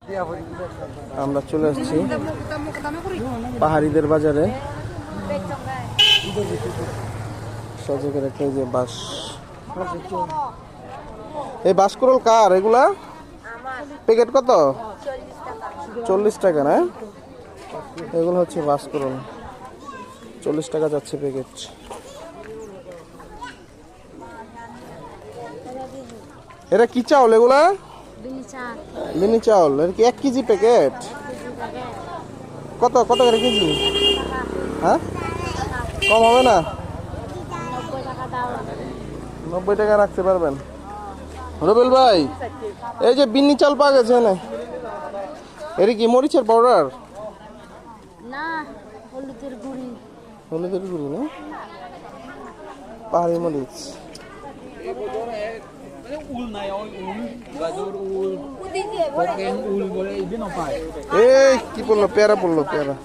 আমরা চলে আসছি পাহাড়িদের বাজারে। সজেকের একটা যে বাস, এই বাসকরল কার এগুলা? প্যাকেট কত? 40 টাকা না? এগুলো হচ্ছে বাসকরল, 40 টাকা যাচ্ছে প্যাকেট। এটা কি চাউল এগুলা? মিনি চাউল। এর কি 1 কেজি প্যাকেট? কত কত করে কেজি? হ্যাঁ, কম হবে না? 90 টাকা রাখতে পারবেন? রুবেল ভাই, এই যে বিন্নি চাল পাওয়া গেছে না, এর কি মরিচের পাউডার না হলুদের গুঁড়ি? হলুদের গুঁড়ি না, পাহাড়ি মরিচ। এই কি পড়লো? পেয়ারা পড়লো, পেয়ারা।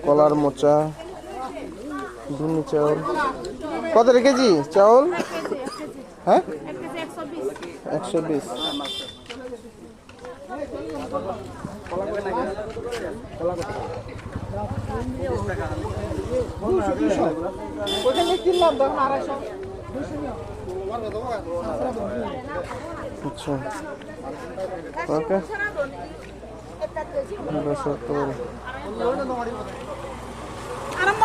কলার মোচা, ধুনি চাউল। কত কেজি চাউল? হ্যাঁ, 120। আচ্ছা, ওকে। আরাম